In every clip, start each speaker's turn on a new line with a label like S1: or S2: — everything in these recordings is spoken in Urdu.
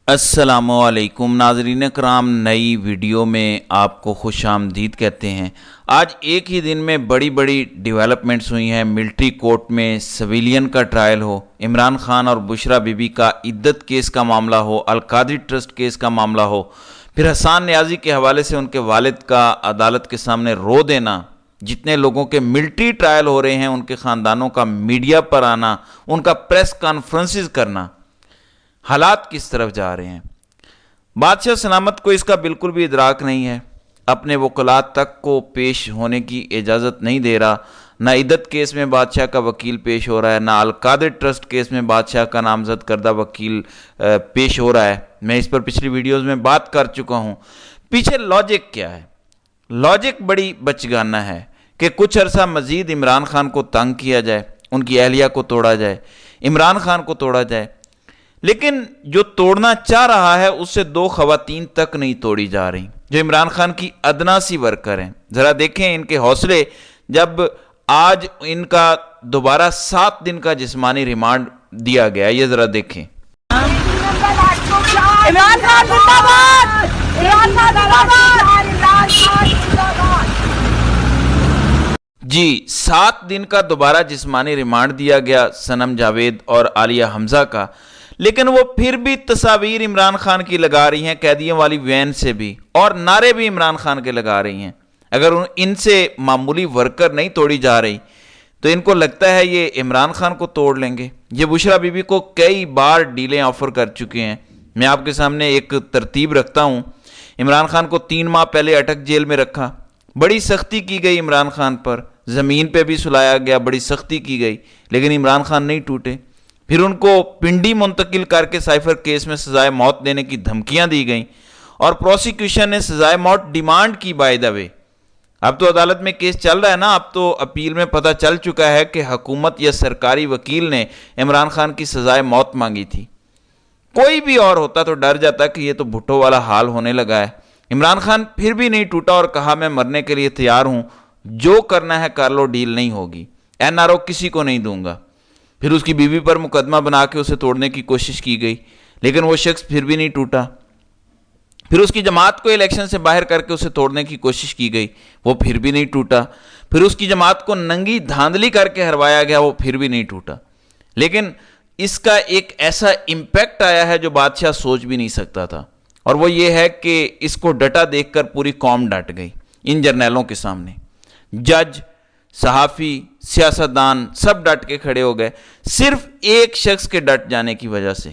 S1: السلام علیکم ناظرین کرام، نئی ویڈیو میں آپ کو خوش آمدید کہتے ہیں۔ آج ایک ہی دن میں بڑی بڑی ڈیولپمنٹس ہوئی ہیں۔ ملٹری کورٹ میں سویلین کا ٹرائل ہو، عمران خان اور بشرا بی بی کا عدت کیس کا معاملہ ہو، القادری ٹرسٹ کیس کا معاملہ ہو، پھر حسان نیازی کے حوالے سے ان کے والد کا عدالت کے سامنے رو دینا، جتنے لوگوں کے ملٹری ٹرائل ہو رہے ہیں ان کے خاندانوں کا میڈیا پر آنا، ان کا پریس کانفرنسز کرنا، حالات کس طرف جا رہے ہیں۔ بادشاہ سلامت کو اس کا بالکل بھی ادراک نہیں ہے، اپنے وکلاء تک کو پیش ہونے کی اجازت نہیں دے رہا۔ نہ عدت کیس میں بادشاہ کا وکیل پیش ہو رہا ہے، نہ القادری ٹرسٹ کیس میں بادشاہ کا نامزد کردہ وکیل پیش ہو رہا ہے۔ میں اس پر پچھلی ویڈیوز میں بات کر چکا ہوں۔ پیچھے لاجک کیا ہے؟ لاجک بڑی بچگانہ ہے کہ کچھ عرصہ مزید عمران خان کو تنگ کیا جائے، ان کی اہلیہ کو توڑا جائے، عمران خان کو توڑا جائے، لیکن جو توڑنا چاہ رہا ہے اس سے دو خواتین تک نہیں توڑی جا رہی جو عمران خان کی ادنا سی ورکر ہیں۔ ذرا دیکھیں ان کے حوصلے، جب آج ان کا دوبارہ 7 دن کا جسمانی ریمانڈ دیا گیا، یہ ذرا دیکھیں۔
S2: عمران خان زندہ باد! عمران خان زندہ باد!
S1: جی 7 دن کا دوبارہ جسمانی ریمانڈ دیا گیا صنم جاوید اور عالیہ حمزہ کا، لیکن وہ پھر بھی تصاویر عمران خان کی لگا رہی ہیں، قیدیوں والی وین سے بھی، اور نعرے بھی عمران خان کے لگا رہی ہیں۔ اگر ان سے معمولی ورکر نہیں توڑی جا رہی تو ان کو لگتا ہے یہ عمران خان کو توڑ لیں گے۔ یہ بشرا بی بی کو کئی بار ڈیلیں آفر کر چکے ہیں۔ میں آپ کے سامنے ایک ترتیب رکھتا ہوں۔ عمران خان کو 3 ماہ پہلے اٹک جیل میں رکھا، بڑی سختی کی گئی عمران خان پر، زمین پہ بھی سلایا گیا، بڑی سختی کی گئی، لیکن عمران خان نہیں ٹوٹے۔ پھر ان کو پنڈی منتقل کر کے سائفر کیس میں سزائے موت دینے کی دھمکیاں دی گئیں، اور پروسیکیوشن نے سزائے موت ڈیمانڈ کی بائی دا وے۔ اب تو عدالت میں کیس چل رہا ہے نا، اب تو اپیل میں پتہ چل چکا ہے کہ حکومت یا سرکاری وکیل نے عمران خان کی سزائے موت مانگی تھی۔ کوئی بھی اور ہوتا تو ڈر جاتا کہ یہ تو بھٹو والا حال ہونے لگا ہے۔ عمران خان پھر بھی نہیں ٹوٹا اور کہا میں مرنے کے لیے تیار ہوں، جو کرنا ہے کر لو، ڈیل نہیں ہوگی، NRO کسی کو نہیں دوں گا۔ پھر اس کی بیوی پر مقدمہ بنا کے اسے توڑنے کی کوشش کی گئی، لیکن وہ شخص پھر بھی نہیں ٹوٹا۔ پھر اس کی جماعت کو الیکشن سے باہر کر کے اسے توڑنے کی کوشش کی گئی، وہ پھر بھی نہیں ٹوٹا۔ پھر اس کی جماعت کو ننگی دھاندلی کر کے ہروایا گیا، وہ پھر بھی نہیں ٹوٹا۔ لیکن اس کا ایک ایسا امپیکٹ آیا ہے جو بادشاہ سوچ بھی نہیں سکتا تھا، اور وہ یہ ہے کہ اس کو ڈٹا دیکھ کر پوری قوم ڈٹ گئی ان جرنیلوں کے سامنے۔ جج، صحافی، سیاستدان سب ڈٹ کے کھڑے ہو گئے، صرف ایک شخص کے ڈٹ جانے کی وجہ سے۔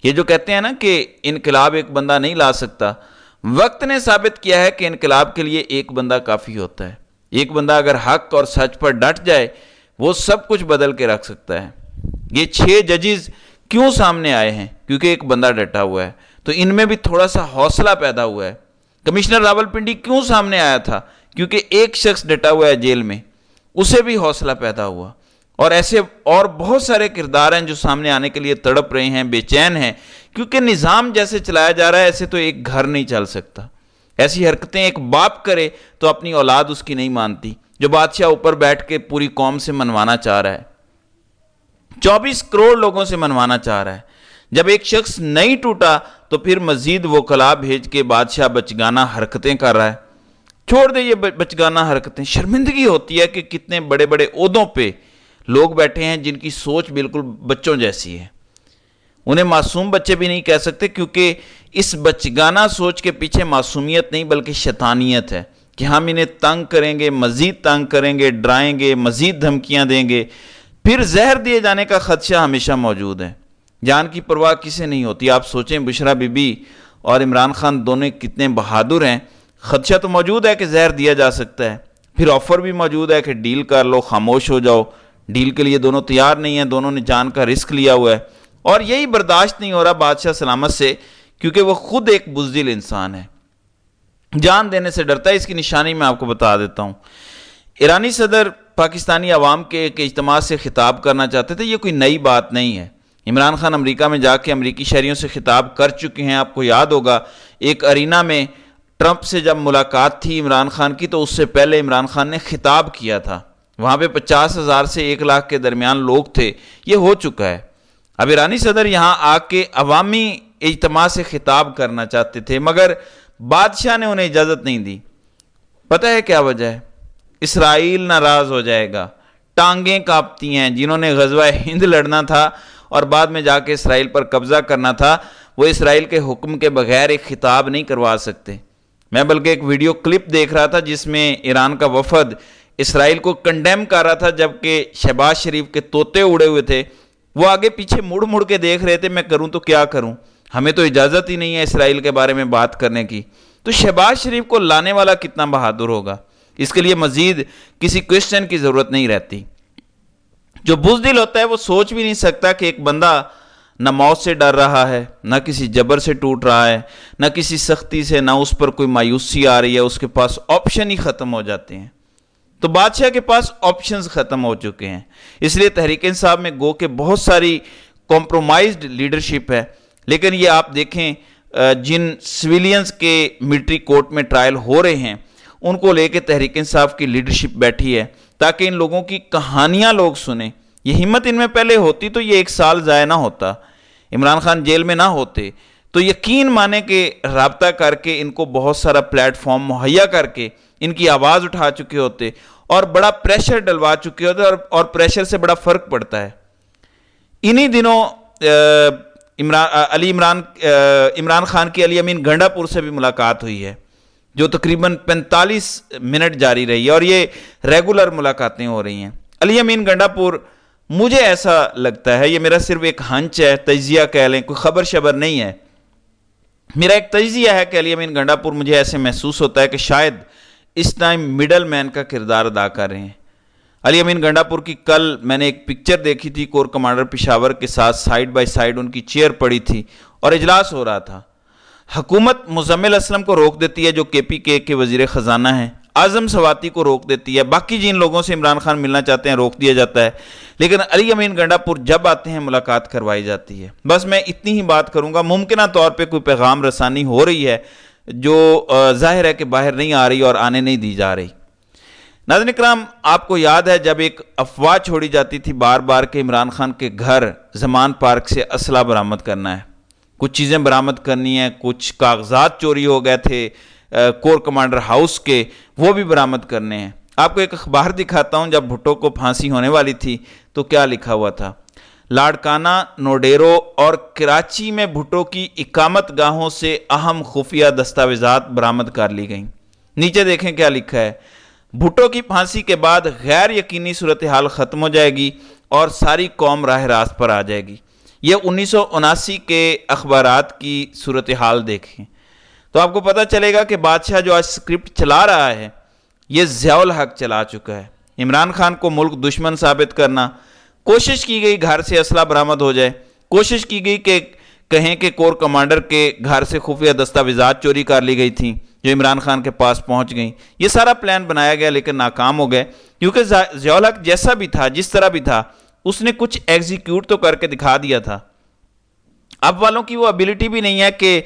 S1: یہ جو کہتے ہیں نا کہ انقلاب ایک بندہ نہیں لا سکتا، وقت نے ثابت کیا ہے کہ انقلاب کے لیے ایک بندہ کافی ہوتا ہے۔ ایک بندہ اگر حق اور سچ پر ڈٹ جائے وہ سب کچھ بدل کے رکھ سکتا ہے۔ یہ 6 ججز کیوں سامنے آئے ہیں؟ کیونکہ ایک بندہ ڈٹا ہوا ہے، تو ان میں بھی تھوڑا سا حوصلہ پیدا ہوا ہے۔ کمشنر راولپنڈی کیوں سامنے آیا تھا؟ کیونکہ ایک شخص ڈٹا ہوا ہے جیل میں، اسے بھی حوصلہ پیدا ہوا۔ اور ایسے اور بہت سارے کردار ہیں جو سامنے آنے کے لیے تڑپ رہے ہیں، بے چین ہیں، کیونکہ نظام جیسے چلایا جا رہا ہے ایسے تو ایک گھر نہیں چل سکتا۔ ایسی حرکتیں ایک باپ کرے تو اپنی اولاد اس کی نہیں مانتی، جو بادشاہ اوپر بیٹھ کے پوری قوم سے منوانا چاہ رہا ہے، 24 کروڑ لوگوں سے منوانا چاہ رہا ہے۔ جب ایک شخص نہیں ٹوٹا تو پھر مزید وکلاء بھیج کے بادشاہ بچگانہ حرکتیں کر رہا ہے۔ چھوڑ دے یہ بچگانہ حرکتیں، شرمندگی ہوتی ہے کہ کتنے بڑے بڑے عہدوں پہ لوگ بیٹھے ہیں جن کی سوچ بالکل بچوں جیسی ہے۔ انہیں معصوم بچے بھی نہیں کہہ سکتے، کیونکہ اس بچگانہ سوچ کے پیچھے معصومیت نہیں بلکہ شیطانیت ہے کہ ہم انہیں تنگ کریں گے، مزید تنگ کریں گے، ڈرائیں گے، مزید دھمکیاں دیں گے، پھر زہر دیے جانے کا خدشہ ہمیشہ موجود ہے۔ جان کی پرواہ کسے نہیں ہوتی۔ آپ سوچیں بشرا بی بی اور عمران خان دونوں کتنے بہادر ہیں۔ خدشہ تو موجود ہے کہ زہر دیا جا سکتا ہے، پھر آفر بھی موجود ہے کہ ڈیل کر لو، خاموش ہو جاؤ۔ ڈیل کے لیے دونوں تیار نہیں ہیں، دونوں نے جان کا رسک لیا ہوا ہے، اور یہی برداشت نہیں ہو رہا بادشاہ سلامت سے، کیونکہ وہ خود ایک بزدل انسان ہے، جان دینے سے ڈرتا ہے۔ اس کی نشانی میں آپ کو بتا دیتا ہوں۔ ایرانی صدر پاکستانی عوام کے ایک اجتماع سے خطاب کرنا چاہتے تھے، یہ کوئی نئی بات نہیں ہے۔ عمران خان امریکہ میں جا کے امریکی شہریوں سے خطاب کر چکے ہیں۔ آپ کو یاد ہوگا ایک ارینا میں ٹرمپ سے جب ملاقات تھی عمران خان کی، تو اس سے پہلے عمران خان نے خطاب کیا تھا، وہاں پہ 50,000 سے 1 لاکھ کے درمیان لوگ تھے۔ یہ ہو چکا ہے۔ اب ایرانی صدر یہاں آ کے عوامی اجتماع سے خطاب کرنا چاہتے تھے، مگر بادشاہ نے انہیں اجازت نہیں دی۔ پتہ ہے کیا وجہ ہے؟ اسرائیل ناراض ہو جائے گا، ٹانگیں کانپتی ہیں۔ جنہوں نے غزوہ ہند لڑنا تھا اور بعد میں جا کے اسرائیل پر قبضہ کرنا تھا، وہ اسرائیل کے حکم کے بغیر ایک خطاب نہیں کروا سکتے۔ میں بلکہ ایک ویڈیو کلپ دیکھ رہا تھا جس میں ایران کا وفد اسرائیل کو کنڈیم کر رہا تھا، جبکہ شہباز شریف کے طوطے اڑے ہوئے تھے۔ وہ آگے پیچھے مڑ مڑ کے دیکھ رہے تھے، میں کروں تو کیا کروں، ہمیں تو اجازت ہی نہیں ہے اسرائیل کے بارے میں بات کرنے کی۔ تو شہباز شریف کو لانے والا کتنا بہادر ہوگا، اس کے لیے مزید کسی کوشچن کی ضرورت نہیں رہتی۔ جو بزدل ہوتا ہے وہ سوچ بھی نہیں سکتا کہ ایک بندہ نہ موت سے ڈر رہا ہے، نہ کسی جبر سے ٹوٹ رہا ہے، نہ کسی سختی سے، نہ اس پر کوئی مایوسی آ رہی ہے، اس کے پاس آپشن ہی ختم ہو جاتے ہیں۔ تو بادشاہ کے پاس آپشنز ختم ہو چکے ہیں، اس لیے تحریک انصاف میں گو کہ بہت ساری کمپرومائزڈ لیڈرشپ ہے۔ لیکن یہ آپ دیکھیں جن سویلینز کے ملٹری کورٹ میں ٹرائل ہو رہے ہیں، ان کو لے کے تحریک انصاف کی لیڈرشپ بیٹھی ہے تاکہ ان لوگوں کی کہانیاں لوگ سنیں۔ یہ ہمت ان میں پہلے ہوتی تو یہ 1 سال ضائع نہ ہوتا، عمران خان جیل میں نہ ہوتے، تو یقین مانے کہ رابطہ کر کے ان کو بہت سارا پلیٹ فارم مہیا کر کے ان کی آواز اٹھا چکے ہوتے اور بڑا پریشر ڈلوا چکے ہوتے، اور پریشر سے بڑا فرق پڑتا ہے۔ انہی دنوں عمران خان کی علی امین گنڈا پور سے بھی ملاقات ہوئی ہے، جو تقریباً 45 منٹ جاری رہی ہے، اور یہ ریگولر ملاقاتیں ہو رہی ہیں۔ علی امین گنڈا پور، مجھے ایسا لگتا ہے، یہ میرا صرف ایک ہنچ ہے، تجزیہ کہہ لیں، کوئی خبر شبر نہیں ہے، میرا ایک تجزیہ ہے کہ علی امین گنڈا پور مجھے ایسے محسوس ہوتا ہے کہ شاید اس ٹائم مڈل مین کا کردار ادا کر رہے ہیں۔ علی امین گنڈا پور کی کل میں نے ایک پکچر دیکھی تھی، کور کمانڈر پشاور کے ساتھ سائیڈ بائی سائیڈ ان کی چیئر پڑی تھی اور اجلاس ہو رہا تھا۔ حکومت مزمل اسلم کو روک دیتی ہے جو کے پی کے وزیر خزانہ ہیں، اعظم سواتی کو روک دیتی ہے، باقی جن لوگوں سے عمران خان ملنا چاہتے ہیں روک دیا جاتا ہے، لیکن علی امین گنڈا پور جب آتے ہیں ملاقات کروائی جاتی ہے۔ بس میں اتنی ہی بات کروں گا، ممکنہ طور پہ کوئی پیغام رسانی ہو رہی ہے جو ظاہر ہے کہ باہر نہیں آ رہی اور آنے نہیں دی جا رہی۔ ناظرین اکرام، آپ کو یاد ہے جب ایک افواہ چھوڑی جاتی تھی بار بار کہ عمران خان کے گھر زمان پارک سے اسلحہ برآمد کرنا ہے، کچھ چیزیں برآمد کرنی ہیں، کچھ کاغذات چوری ہو گئے تھے کور کمانڈر ہاؤس کے، وہ بھی برآمد کرنے ہیں۔ آپ کو ایک اخبار دکھاتا ہوں، جب بھٹو کو پھانسی ہونے والی تھی تو کیا لکھا ہوا تھا؟ لاڑکانہ، نوڈیرو اور کراچی میں بھٹو کی اقامت گاہوں سے اہم خفیہ دستاویزات برآمد کر لی گئیں۔ نیچے دیکھیں کیا لکھا ہے، بھٹو کی پھانسی کے بعد غیر یقینی صورتحال ختم ہو جائے گی اور ساری قوم راہ راست پر آ جائے گی۔ یہ 1979 کے اخبارات کی صورتحال دیکھیں تو آپ کو پتہ چلے گا کہ بادشاہ جو آج سکرپٹ چلا رہا ہے یہ ضیاء الحق چلا چکا ہے۔ عمران خان کو ملک دشمن ثابت کرنا، کوشش کی گئی گھر سے اسلحہ برآمد ہو جائے، کوشش کی گئی کہ کہیں کہ کور کمانڈر کے گھر سے خفیہ دستاویزات چوری کر لی گئی تھیں جو عمران خان کے پاس پہنچ گئیں۔ یہ سارا پلان بنایا گیا لیکن ناکام ہو گئے، کیونکہ ضیاء الحق جیسا بھی تھا، جس طرح بھی تھا، اس نے کچھ ایگزیکیوٹ تو کر کے دکھا دیا تھا۔ اب والوں کی وہ ابیلٹی بھی نہیں ہے کہ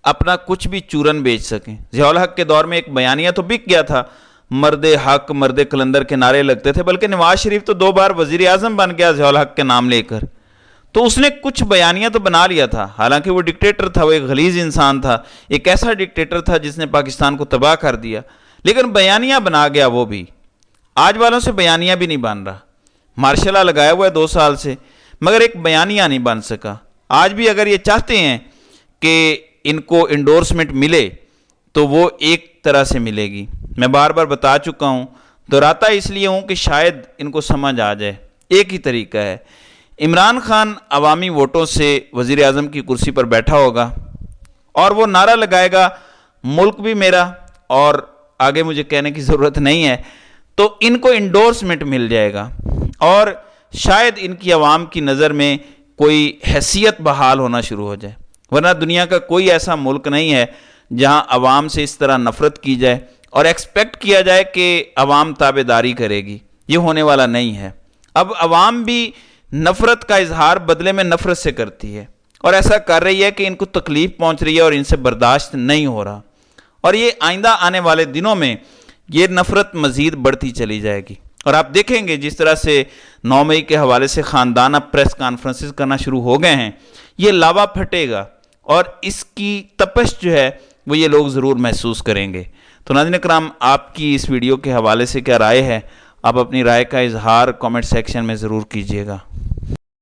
S1: اپنا کچھ بھی چورن بیچ سکیں۔ ضیاء الحق کے دور میں ایک بیانیہ تو بک گیا تھا، مرد حق مرد کلندر کے نعرے لگتے تھے، بلکہ نواز شریف تو 2 بار وزیر اعظم بن گیا ضیاء الحق کے نام لے کر، تو اس نے کچھ بیانیہ تو بنا لیا تھا۔ حالانکہ وہ ڈکٹیٹر تھا، وہ ایک غلیظ انسان تھا، ایک ایسا ڈکٹیٹر تھا جس نے پاکستان کو تباہ کر دیا، لیکن بیانیہ بنا گیا وہ بھی۔ آج والوں سے بیانیہ بھی نہیں بن رہا، مارشل لا لگایا ہوا ہے 2 سال سے، مگر ایک بیانیہ نہیں بن سکا۔ آج بھی اگر یہ چاہتے ہیں کہ ان کو انڈورسمنٹ ملے تو وہ ایک طرح سے ملے گی۔ میں بار بار بتا چکا ہوں، دہراتا اس لیے ہوں کہ شاید ان کو سمجھ آ جائے، ایک ہی طریقہ ہے۔ عمران خان عوامی ووٹوں سے وزیر اعظم کی کرسی پر بیٹھا ہوگا اور وہ نعرہ لگائے گا ملک بھی میرا، اور آگے مجھے کہنے کی ضرورت نہیں ہے، تو ان کو انڈورسمنٹ مل جائے گا اور شاید ان کی عوام کی نظر میں کوئی حیثیت بحال ہونا شروع ہو جائے، ورنہ دنیا کا کوئی ایسا ملک نہیں ہے جہاں عوام سے اس طرح نفرت کی جائے اور ایکسپیکٹ کیا جائے کہ عوام تابع داری کرے گی۔ یہ ہونے والا نہیں ہے۔ اب عوام بھی نفرت کا اظہار بدلے میں نفرت سے کرتی ہے، اور ایسا کر رہی ہے کہ ان کو تکلیف پہنچ رہی ہے اور ان سے برداشت نہیں ہو رہا، اور یہ آئندہ آنے والے دنوں میں یہ نفرت مزید بڑھتی چلی جائے گی۔ اور آپ دیکھیں گے جس طرح سے 9 مئی کے حوالے سے خاندان اب پریس کانفرنسز کرنا شروع ہو گئے ہیں، یہ لاوا پھٹے گا، اور اس کی تپش جو ہے وہ یہ لوگ ضرور محسوس کریں گے۔ تو ناظرین کرام، آپ کی اس ویڈیو کے حوالے سے کیا رائے ہے؟ آپ اپنی رائے کا اظہار کامنٹ سیکشن میں ضرور کیجیے گا۔